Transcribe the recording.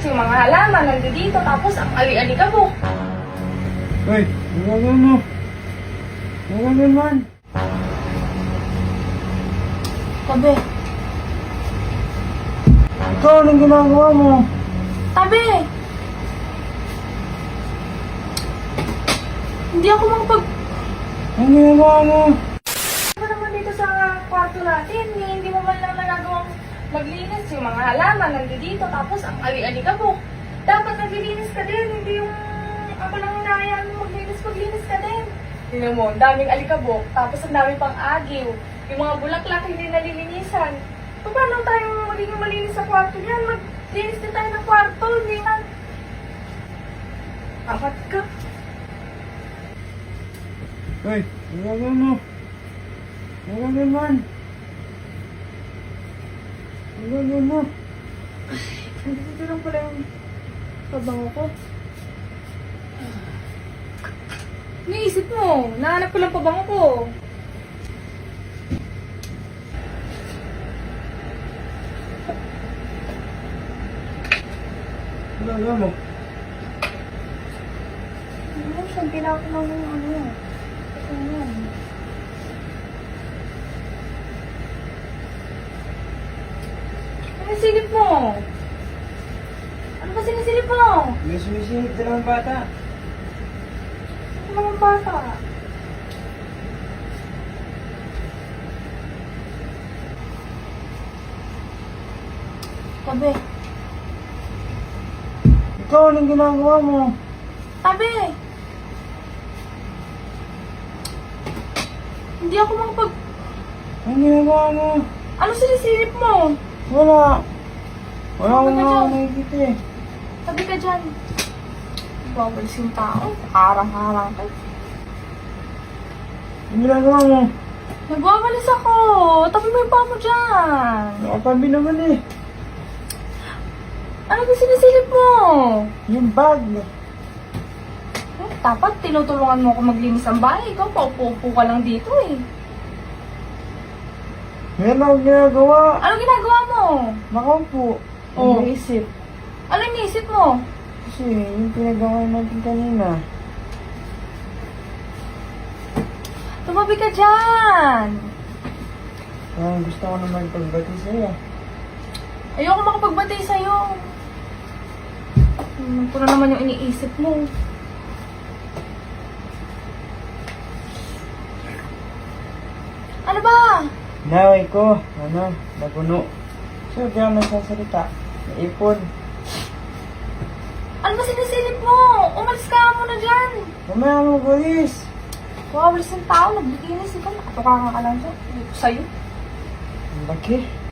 yung mga halaman nandito, tapos ang ali-alikabok. Hoy, gagawin mo. Gagawin man. Tabi. Ikaw, anong ginagawa mo? Tabi! Hindi ako Anong ginagawa mo? Ano naman dito sa kwarto natin? Hindi mo man lang nagagawang maglinis yung mga halaman nandito, tapos ang ali-alikabok. Dapat naglilinis ka din, hindi yung ako lang hinahayaan mo maglinis ka din. Tingnan mo, ang daming alikabok, tapos ang daming pang agiw. Yung mga bulaklak hindi nalilinisan. Paano tayo magiging malinis sa kwarto niyan? Maglinis din tayo ng kwarto, hindi man. Apat ka. Hoy, gagawin mo. Gagawin man. Gagawin mo. Nandito lang pala yung pabango ko. Naisip mo, nahanap ko lang pabango ko. Gagawin mo. Ano, siyempre na ako ng ano. Ayan. Ano silip mo? Ano ba sinisilip mo? May sumisilip dalawang bata. Ano naman bata? Tabi. Ikaw, anong ginagawa mo? Tabi! Hindi ako Anong ginagawa mo? Ano sinisilip mo? Wala. Wala Ano akong ka dyan? nakakita eh. Tabi ka dyan. Bawalis yung tao. Harang-harang ka. Anong ginagawa mo? Nagwawalis ako. Tabi mo yung paa mo dyan. Nakatabi naman eh. Ano ba sinisilip mo? Yung bag. Dapat tinutulungan mo ako maglinis ang bahay. Ikaw, paupo-upo ka lang dito eh. Meron akong ginagawa. Ano ginagawa mo? Nakaupo. Oh. Iniisip. Ano iniisip mo? Kasi yung pinagawa natin kanina. Tumabi ka dyan. Gusto ko naman pagbati sa'yo. Ayoko makapagbantay sa'yo. Ito na naman yung iniisip mo. Ano ba? Naway ko, napuno. So, di ako nagsasalita. Naipon. Ano ba sinisilip mo? Umalis ka muna dyan. Mamaya mo, guys. Wawalis yung tao, naglinis ikaw. Nakatukangan ka lang dyan. Ayoko sa'yo. Ang laki.